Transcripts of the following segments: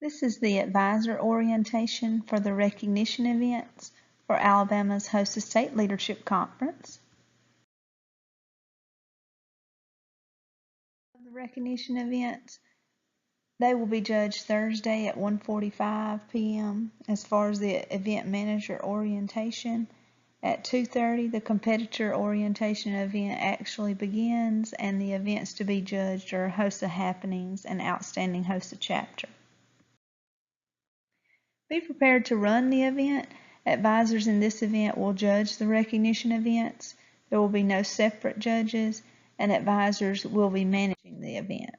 This is the advisor orientation for the recognition events for Alabama's Host a State Leadership Conference. The recognition events, they will be judged Thursday at 1:45 p.m. As far as the event manager orientation, at 2:30 the competitor orientation event actually begins, and the events to be judged are Host of Happenings and Outstanding Host of Chapter. Be prepared to run the event. Advisors in this event will judge the recognition events. There will be no separate judges, and advisors will be managing the event.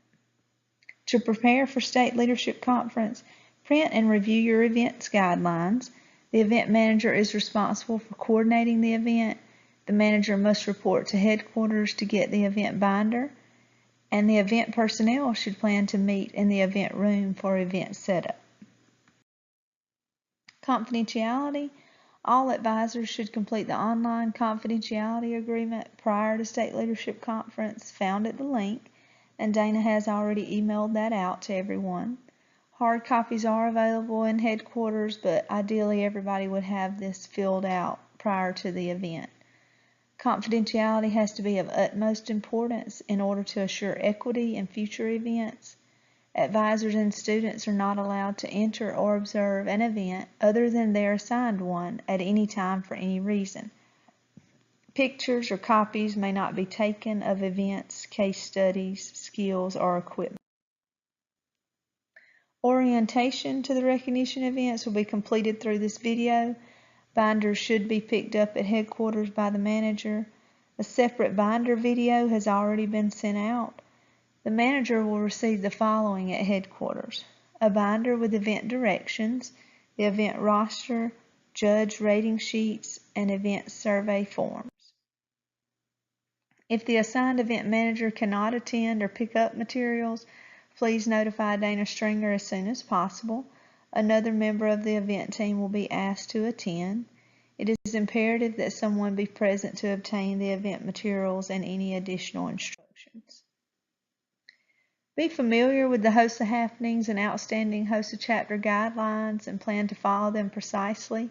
To prepare for State Leadership Conference, print and review your event's guidelines. The event manager is responsible for coordinating the event. The manager must report to headquarters to get the event binder, and the event personnel should plan to meet in the event room for event setup. Confidentiality. All advisors should complete the online confidentiality agreement prior to State Leadership Conference found at the link, and Dana has already emailed that out to everyone. Hard copies are available in headquarters, but ideally everybody would have this filled out prior to the event. Confidentiality has to be of utmost importance in order to assure equity in future events. Advisors and students are not allowed to enter or observe an event other than their assigned one at any time for any reason. Pictures or copies may not be taken of events, case studies, skills, or equipment. Orientation to the recognition events will be completed through this video. Binders should be picked up at headquarters by the manager. A separate binder video has already been sent out. The manager will receive the following at headquarters: a binder with event directions, the event roster, judge rating sheets, and event survey forms. If the assigned event manager cannot attend or pick up materials, please notify Dana Stringer as soon as possible. Another member of the event team will be asked to attend. It is imperative that someone be present to obtain the event materials and any additional instructions. Be familiar with the Host of Happenings and Outstanding Host of Chapter guidelines and plan to follow them precisely.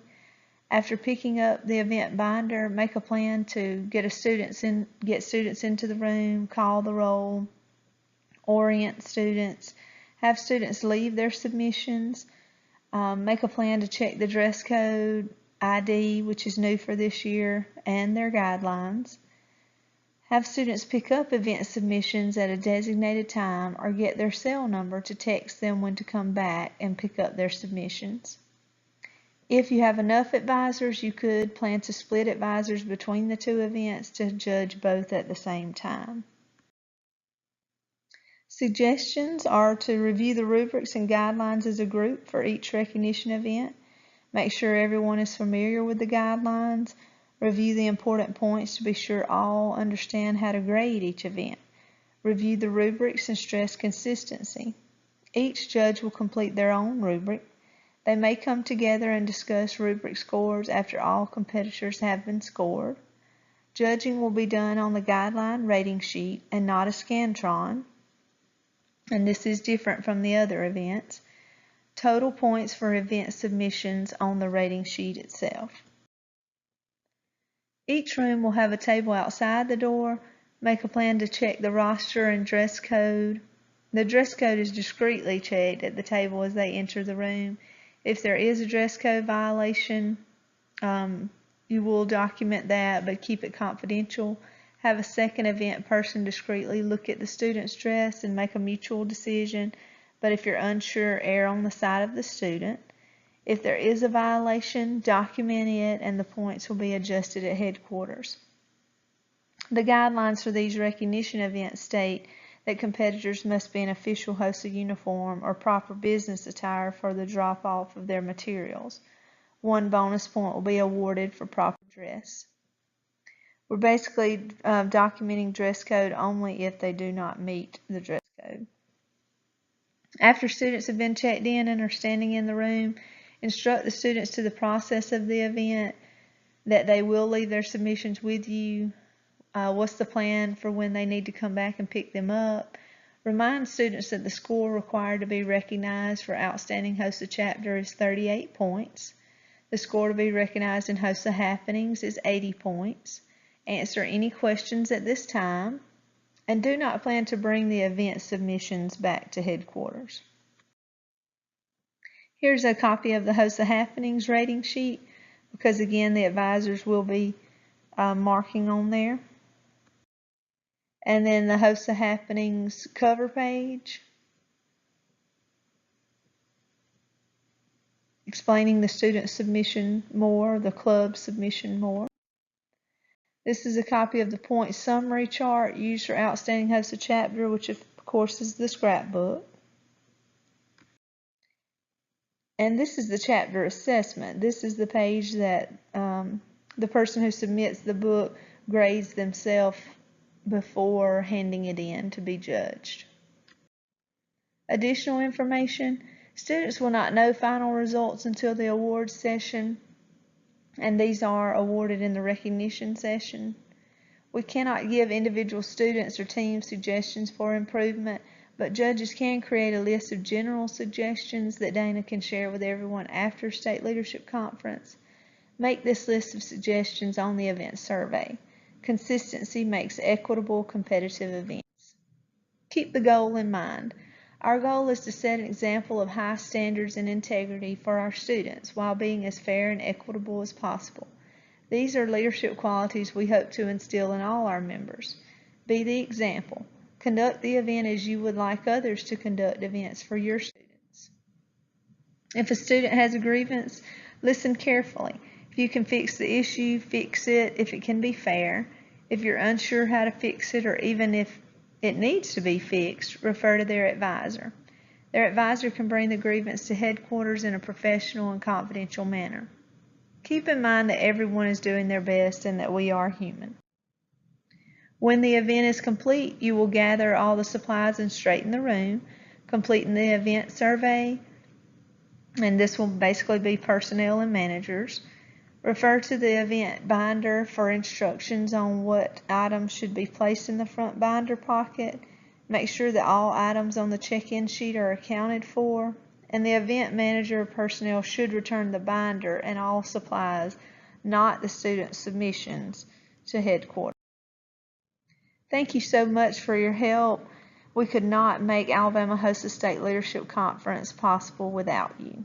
After picking up the event binder, make a plan to get students into the room, call the roll, orient students, have students leave their submissions, make a plan to check the dress code, ID, which is new for this year, and their guidelines. Have students pick up event submissions at a designated time or get their cell number to text them when to come back and pick up their submissions. If you have enough advisors, you could plan to split advisors between the two events to judge both at the same time. Suggestions are to review the rubrics and guidelines as a group for each recognition event. Make sure everyone is familiar with the guidelines. Review the important points to be sure all understand how to grade each event. Review the rubrics and stress consistency. Each judge will complete their own rubric. They may come together and discuss rubric scores after all competitors have been scored. Judging will be done on the guideline rating sheet and not a Scantron, and this is different from the other events. Total points for event submissions on the rating sheet itself. Each room will have a table outside the door. Make a plan to check the roster and dress code. The dress code is discreetly checked at the table as they enter the room. If there is a dress code violation, you will document that, but keep it confidential. Have a second event person discreetly look at the student's dress and make a mutual decision, but if you're unsure, err on the side of the student. If there is a violation, document it and the points will be adjusted at headquarters. The guidelines for these recognition events state that competitors must be in official HOSA uniform or proper business attire for the drop-off of their materials. 1 bonus point will be awarded for proper dress. We're basically documenting dress code only if they do not meet the dress code. After students have been checked in and are standing in the room, instruct the students to the process of the event, that they will leave their submissions with you, what's the plan for when they need to come back and pick them up. Remind students that the score required to be recognized for Outstanding HOSA Chapter is 38 points. The score to be recognized in HOSA Happenings is 80 points. Answer any questions at this time, and do not plan to bring the event submissions back to headquarters. Here's a copy of the HOSA Happenings rating sheet, because again the advisors will be marking on there. And then the HOSA Happenings cover page, explaining the student submission more, the club submission more. This is a copy of the point summary chart used for Outstanding HOSA Chapter, which of course is the scrapbook. And this is the chapter assessment. This is the page that the person who submits the book grades themselves before handing it in to be judged. Additional information: students will not know final results until the awards session, and these are awarded in the recognition session. We cannot give individual students or team suggestions for improvement, but judges can create a list of general suggestions that Dana can share with everyone after State Leadership Conference. Make this list of suggestions on the event survey. Consistency makes equitable, competitive events. Keep the goal in mind. Our goal is to set an example of high standards and integrity for our students while being as fair and equitable as possible. These are leadership qualities we hope to instill in all our members. Be the example. Conduct the event as you would like others to conduct events for your students. If a student has a grievance, listen carefully. If you can fix the issue, fix it if it can be fair. If you're unsure how to fix it, or even if it needs to be fixed, refer to their advisor. Their advisor can bring the grievance to headquarters in a professional and confidential manner. Keep in mind that everyone is doing their best and that we are human. When the event is complete, you will gather all the supplies and straighten the room, completing the event survey, and this will basically be personnel and managers. Refer to the event binder for instructions on what items should be placed in the front binder pocket. Make sure that all items on the check-in sheet are accounted for, and the event manager or personnel should return the binder and all supplies, not the student submissions, to headquarters. Thank you so much for your help. We could not make Alabama HOSA State Leadership Conference possible without you.